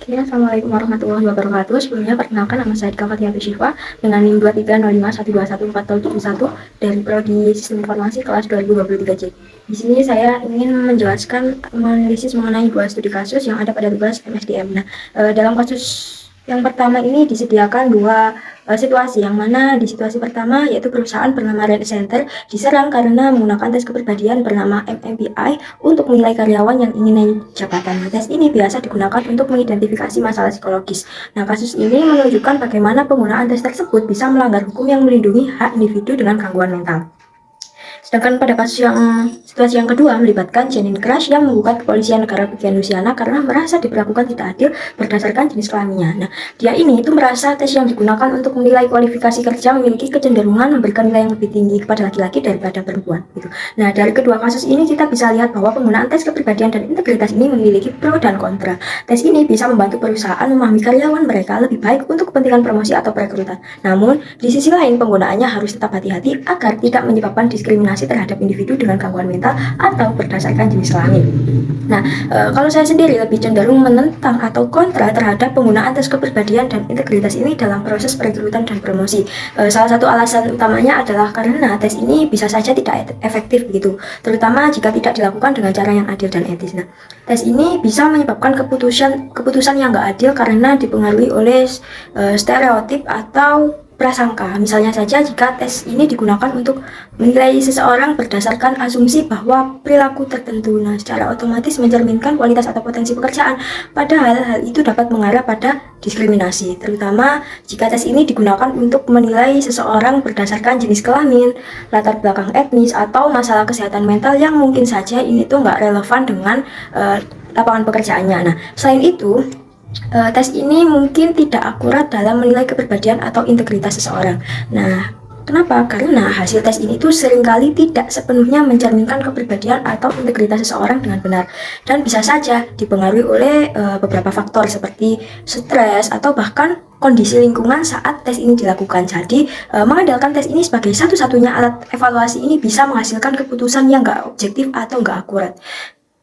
Oke, Assalamualaikum warahmatullahi wabarakatuh. Sebelumnya perkenalkan, nama saya Dika Fatihatu Syifa dengan NIM 2305121471 dari Prodi Sistem Informasi kelas 2023C. Di sini saya ingin menjelaskan analisis mengenai dua studi kasus yang ada pada tugas MSDM. Nah, dalam kasus yang pertama ini disediakan dua situasi, yang mana di situasi pertama yaitu perusahaan bernama Red Center diserang karena menggunakan tes kepribadian bernama MMPI untuk menilai karyawan yang ingin naik jabatan. Tes ini biasa digunakan untuk mengidentifikasi masalah psikologis. Nah, kasus ini menunjukkan bagaimana penggunaan tes tersebut bisa melanggar hukum yang melindungi hak individu dengan gangguan mental. Sedangkan pada kasus situasi yang kedua melibatkan Janine Crush yang menggugat kepolisian negara bagian Louisiana karena merasa diperlakukan tidak adil berdasarkan jenis kelaminnya. Nah, dia ini itu merasa tes yang digunakan untuk menilai kualifikasi kerja memiliki kecenderungan memberikan nilai yang lebih tinggi kepada laki-laki daripada perempuan. Gitu. Nah, dari kedua kasus ini kita bisa lihat bahwa penggunaan tes kepribadian dan integritas ini memiliki pro dan kontra. Tes ini bisa membantu perusahaan memahami karyawan mereka lebih baik untuk kepentingan promosi atau perekrutan. Namun, di sisi lain penggunaannya harus tetap hati-hati agar tidak menyebabkan diskriminasi terhadap individu dengan gangguan mental atau berdasarkan jenis kelamin. Nah, kalau saya sendiri lebih cenderung menentang atau kontra terhadap penggunaan tes kepribadian dan integritas ini dalam proses perekrutan dan promosi. Salah satu alasan utamanya adalah karena tes ini bisa saja tidak efektif begitu, terutama jika tidak dilakukan dengan cara yang adil dan etis. Nah, tes ini bisa menyebabkan keputusan yang nggak adil karena dipengaruhi oleh stereotip atau prasangka. Misalnya saja jika tes ini digunakan untuk menilai seseorang berdasarkan asumsi bahwa perilaku tertentu, nah secara otomatis mencerminkan kualitas atau potensi pekerjaan, padahal hal itu dapat mengarah pada diskriminasi, terutama jika tes ini digunakan untuk menilai seseorang berdasarkan jenis kelamin, latar belakang etnis, atau masalah kesehatan mental yang mungkin saja ini tuh nggak relevan dengan lapangan pekerjaannya. Nah, selain itu, tes ini mungkin tidak akurat dalam menilai kepribadian atau integritas seseorang. Nah, kenapa? Karena hasil tes ini tuh seringkali tidak sepenuhnya mencerminkan kepribadian atau integritas seseorang dengan benar, dan bisa saja dipengaruhi oleh beberapa faktor seperti stres atau bahkan kondisi lingkungan saat tes ini dilakukan. Jadi, mengandalkan tes ini sebagai satu-satunya alat evaluasi ini bisa menghasilkan keputusan yang nggak objektif atau nggak akurat,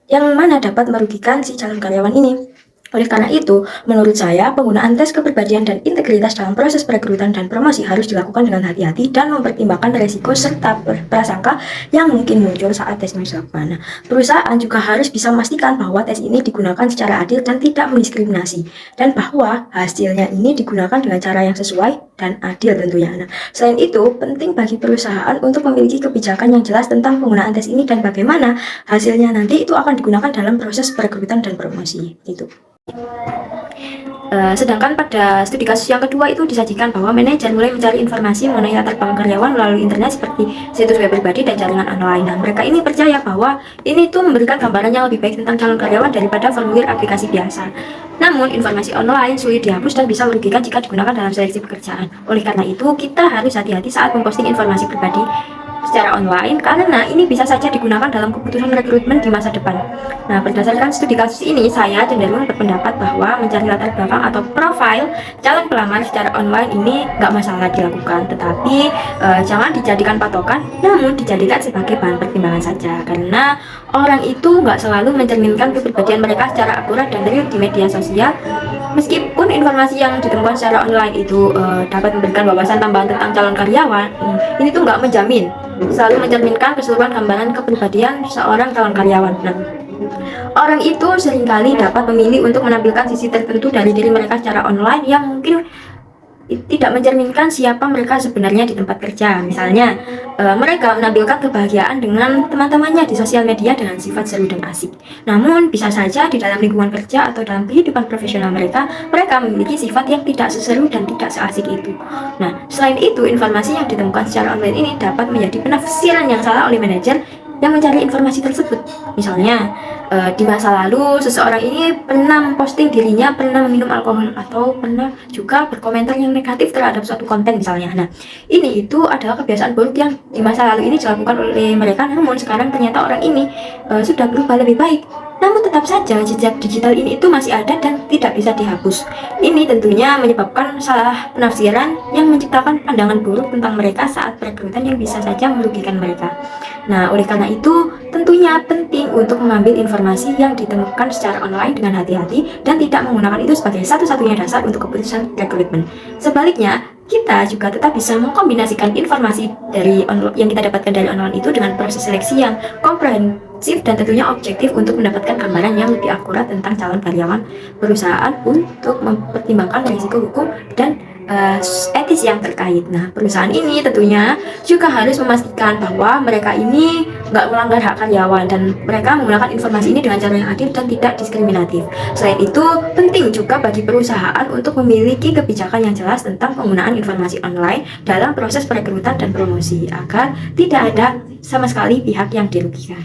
yang mana dapat merugikan si calon karyawan ini. Oleh karena itu, menurut saya, penggunaan tes kepribadian dan integritas dalam proses perekrutan dan promosi harus dilakukan dengan hati-hati dan mempertimbangkan resiko serta prasangka yang mungkin muncul saat tes ini dilakukan. Nah, perusahaan juga harus bisa memastikan bahwa tes ini digunakan secara adil dan tidak mendiskriminasi, dan bahwa hasilnya ini digunakan dengan cara yang sesuai dan adil tentunya. Nah, selain itu, penting bagi perusahaan untuk memiliki kebijakan yang jelas tentang penggunaan tes ini dan bagaimana hasilnya nanti itu akan digunakan dalam proses perekrutan dan promosi. Gitu. Sedangkan pada studi kasus yang kedua itu disajikan bahwa manajer mulai mencari informasi mengenai latar belakang karyawan melalui internet seperti situs web pribadi dan jaringan online. Nah, mereka ini percaya bahwa ini tuh memberikan gambaran yang lebih baik tentang calon karyawan daripada formulir aplikasi biasa. Namun, informasi online sulit dihapus dan bisa merugikan jika digunakan dalam seleksi pekerjaan. Oleh karena itu, kita harus hati-hati saat memposting informasi pribadi secara online, karena ini bisa saja digunakan dalam keputusan rekrutmen di masa depan. Nah, berdasarkan studi kasus ini, saya cenderung berpendapat bahwa mencari latar belakang atau profil calon pelamar secara online ini nggak masalah dilakukan, tetapi jangan dijadikan patokan, namun dijadikan sebagai bahan pertimbangan saja, karena orang itu nggak selalu mencerminkan kepribadian mereka secara akurat dan real di media sosial. Meskipun informasi yang ditemukan secara online itu dapat memberikan wawasan tambahan tentang calon karyawan, ini tuh nggak menjamin selalu mencerminkan keseluruhan gambaran kepribadian seorang calon karyawan. Nah, orang itu seringkali dapat memilih untuk menampilkan sisi tertentu dari diri mereka secara online yang mungkin tidak mencerminkan siapa mereka sebenarnya di tempat kerja. Misalnya, mereka menampilkan kebahagiaan dengan teman-temannya di sosial media dengan sifat seru dan asik. Namun, bisa saja di dalam lingkungan kerja atau dalam kehidupan profesional mereka memiliki sifat yang tidak seseru dan tidak seasik itu. Nah, selain itu, informasi yang ditemukan secara online ini dapat menjadi penafsiran yang salah oleh manajer yang mencari informasi tersebut. Misalnya, di masa lalu seseorang ini pernah memposting dirinya pernah meminum alkohol atau pernah juga berkomentar yang negatif terhadap suatu konten misalnya. Nah, ini itu adalah kebiasaan buruk yang di masa lalu ini dilakukan oleh mereka, namun sekarang ternyata orang ini sudah berubah lebih baik. Namun tetap saja jejak digital ini itu masih ada dan tidak bisa dihapus. Ini tentunya menyebabkan salah penafsiran yang menciptakan pandangan buruk tentang mereka saat perekrutan yang bisa saja merugikan mereka. Nah, oleh karena itu, tentunya penting untuk mengambil informasi yang ditemukan secara online dengan hati-hati dan tidak menggunakan itu sebagai satu-satunya dasar untuk keputusan rekrutmen. Sebaliknya, kita juga tetap bisa mengkombinasikan informasi dari yang kita dapatkan dari online itu dengan proses seleksi yang komprehensif dan tentunya objektif untuk mendapatkan gambaran yang lebih akurat tentang calon karyawan perusahaan untuk mempertimbangkan risiko hukum dan etis yang terkait. Nah, perusahaan ini tentunya juga harus memastikan bahwa mereka ini nggak melanggar hak karyawan dan mereka menggunakan informasi ini dengan cara yang adil dan tidak diskriminatif. Selain itu, penting juga bagi perusahaan untuk memiliki kebijakan yang jelas tentang penggunaan informasi online dalam proses perekrutan dan promosi agar tidak ada sama sekali pihak yang dirugikan.